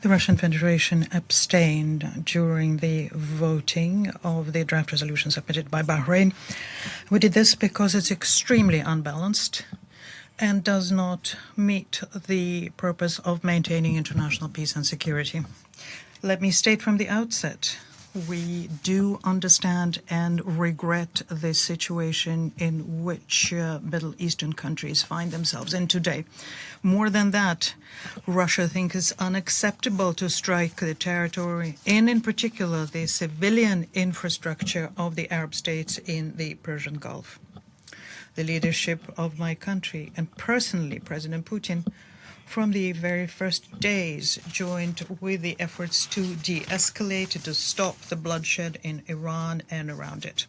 The Russian Federation abstained during the voting of the draft resolution submitted by Bahrain. We did this because it's extremely unbalanced and does not meet the purpose of maintaining international peace and security. Let me state from the outset, we do understand and regret the situation in which Middle Eastern countries find themselves in today. More than that, Russia thinks it's unacceptable to strike the territory and in particular the civilian infrastructure of the Arab states in the Persian Gulf. The leadership of my country and personally President Putin from the very first days joined with the efforts to de-escalate, to stop the bloodshed in Iran and around it.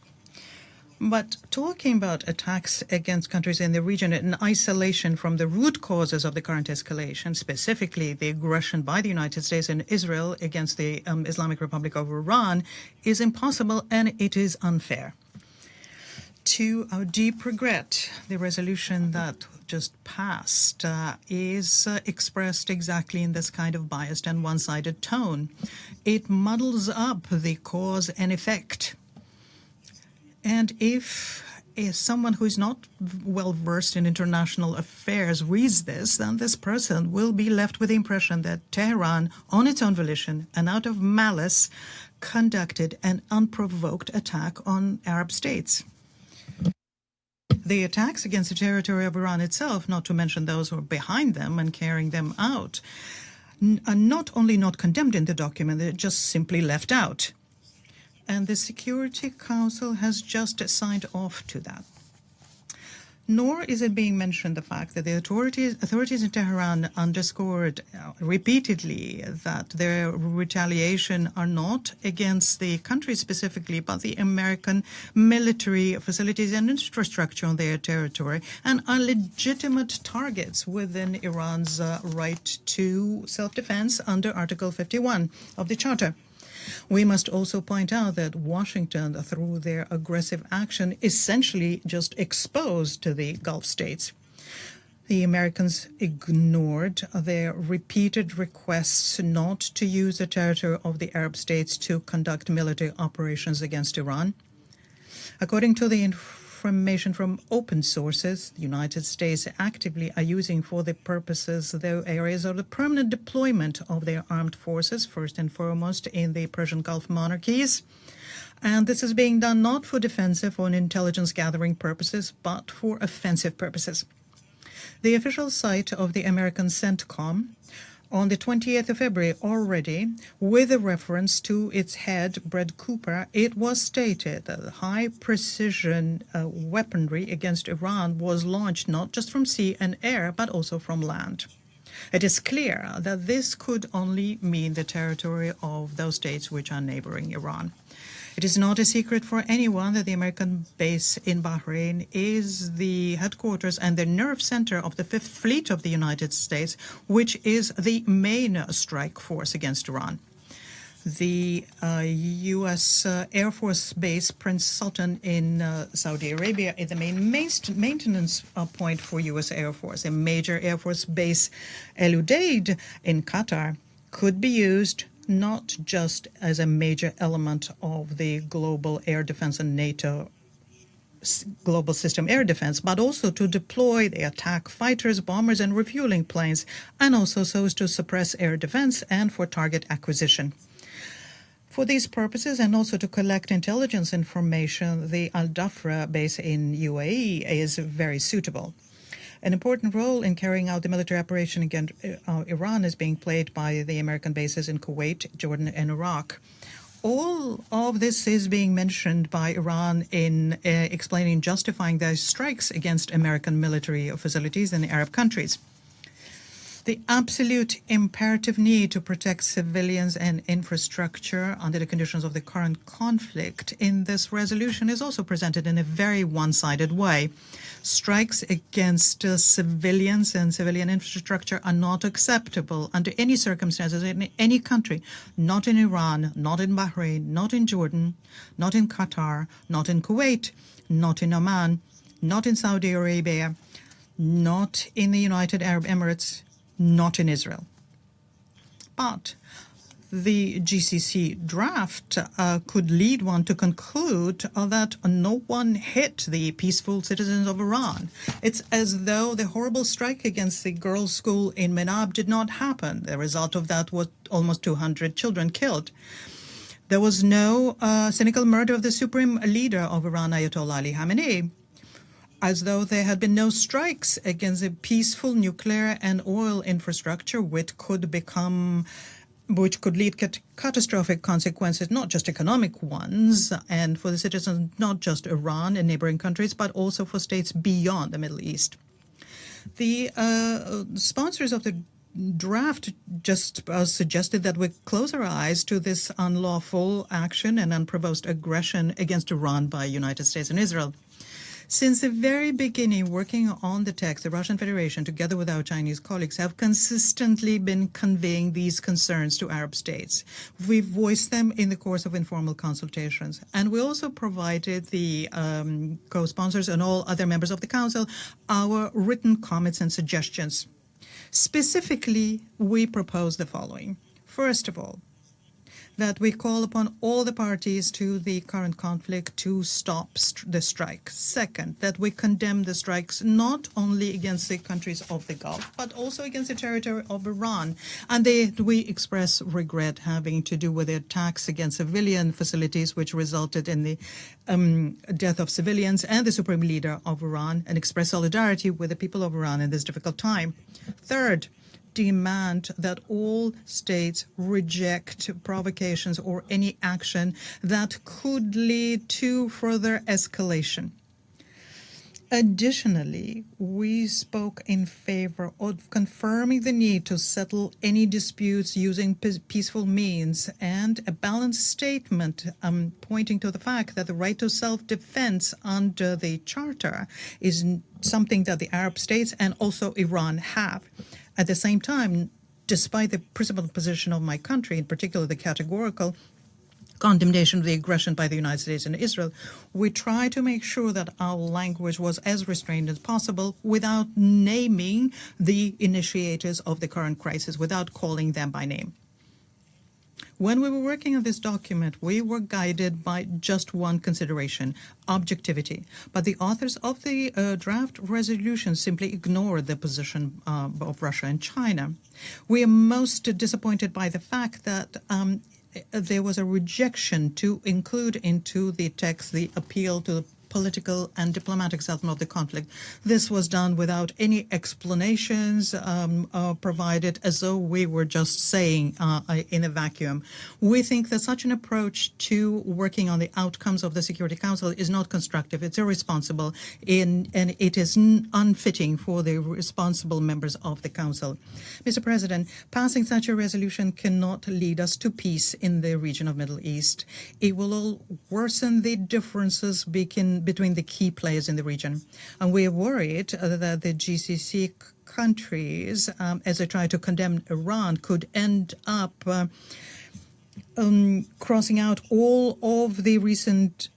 But talking about attacks against countries in the region in isolation from the root causes of the current escalation, specifically the aggression by the United States and Israel against the Islamic Republic of Iran, is impossible and it is unfair. To our deep regret, the resolution that just passed is expressed exactly in this kind of biased and one-sided tone. It muddles up the cause and effect. And if someone who is not well versed in international affairs reads this, then this person will be left with the impression that Tehran, on its own volition and out of malice, conducted an unprovoked attack on Arab states. The attacks against the territory of Iran itself, not to mention those who are behind them and carrying them out, are not only not condemned in the document, they're just simply left out. And the Security Council has just signed off to that. Nor is it being mentioned the fact that the authorities in Tehran underscored repeatedly that their retaliation are not against the country specifically, but the American military facilities and infrastructure on their territory, and are legitimate targets within Iran's right to self-defense under Article 51 of the Charter. We must also point out that Washington, through their aggressive action, essentially just exposed the Gulf states. The Americans ignored their repeated requests not to use the territory of the Arab states to conduct military operations against Iran. According to the information from open sources, the United States actively are using for the purposes, though, areas of the permanent deployment of their armed forces, first and foremost in the Persian Gulf monarchies. And this is being done not for defensive or intelligence gathering purposes, but for offensive purposes. The official site of the American CENTCOM on the 28th of February already, with a reference to its head, Brett Cooper, it was stated that high-precision weaponry against Iran was launched not just from sea and air, but also from land. It is clear that this could only mean the territory of those states which are neighboring Iran. It is not a secret for anyone that the American base in Bahrain is the headquarters and the nerve center of the Fifth Fleet of the United States, which is the main strike force against Iran. The U.S. Air Force Base Prince Sultan in Saudi Arabia is the main maintenance point for U.S. Air Force. A major Air Force base, El Udeid in Qatar, could be used not just as a major element of the global air defense and NATO global system air defense, but also to deploy the attack fighters, bombers, and refueling planes, and also so as to suppress air defense and for target acquisition. For these purposes, and also to collect intelligence information, the Al Dhafra base in UAE is very suitable. An important role in carrying out the military operation against Iran is being played by the American bases in Kuwait, Jordan, and Iraq. All of this is being mentioned by Iran in explaining, justifying their strikes against American military facilities in the Arab countries. The absolute imperative need to protect civilians and infrastructure under the conditions of the current conflict in this resolution is also presented in a very one-sided way. Strikes against civilians and civilian infrastructure are not acceptable under any circumstances in any country, not in Iran, not in Bahrain, not in Jordan, not in Qatar, not in Kuwait, not in Oman, not in Saudi Arabia, not in the United Arab Emirates, not in Israel. But the GCC draft could lead one to conclude that no one hit the peaceful citizens of Iran. It's as though the horrible strike against the girls' school in Menab did not happen. The result of that was almost 200 children killed. There was no cynical murder of the supreme leader of Iran, Ayatollah Ali Khamenei, as though there had been no strikes against the peaceful nuclear and oil infrastructure, which could lead to catastrophic consequences, not just economic ones, and for the citizens, not just Iran and neighboring countries, but also for states beyond the Middle East. The sponsors of the draft just suggested that we close our eyes to this unlawful action and unprovoked aggression against Iran by United States and Israel. Since the very beginning, working on the text, the Russian Federation, together with our Chinese colleagues, have consistently been conveying these concerns to Arab states. We've voiced them in the course of informal consultations. And we also provided the co-sponsors and all other members of the Council our written comments and suggestions. Specifically, we propose the following. First of all, that we call upon all the parties to the current conflict to stop the strike. Second, that we condemn the strikes not only against the countries of the Gulf, but also against the territory of Iran. And we express regret having to do with the attacks against civilian facilities, which resulted in the death of civilians and the supreme leader of Iran, and express solidarity with the people of Iran in this difficult time. Third, demand that all states reject provocations or any action that could lead to further escalation. Additionally, we spoke in favor of confirming the need to settle any disputes using peaceful means, and a balanced statement pointing to the fact that the right to self-defense under the Charter is something that the Arab states and also Iran have. At the same time, despite the principled position of my country, in particular the categorical condemnation of the aggression by the United States and Israel, we try to make sure that our language was as restrained as possible without naming the initiators of the current crisis, without calling them by name. When we were working on this document, we were guided by just one consideration, objectivity. But the authors of the draft resolution simply ignored the position of Russia and China. We are most disappointed by the fact that there was a rejection to include into the text the appeal to the political and diplomatic settlement of the conflict. This was done without any explanations provided, as though we were just saying in a vacuum. We think that such an approach to working on the outcomes of the Security Council is not constructive. It's irresponsible, and it is unfitting for the responsible members of the Council. Mr. President, passing such a resolution cannot lead us to peace in the region of Middle East. It will worsen the differences between the key players in the region. And we are worried that the GCC countries, as they try to condemn Iran, could end up crossing out all of the recent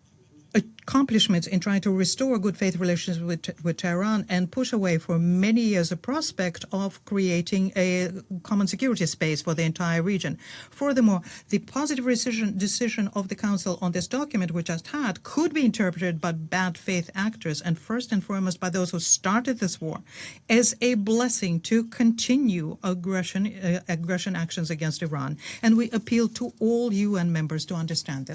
accomplishments in trying to restore good faith relations with Tehran and push away for many years a prospect of creating a common security space for the entire region. Furthermore, the positive decision of the Council on this document we just had could be interpreted by bad faith actors, and first and foremost by those who started this war, as a blessing to continue aggression actions against Iran. And we appeal to all UN members to understand this.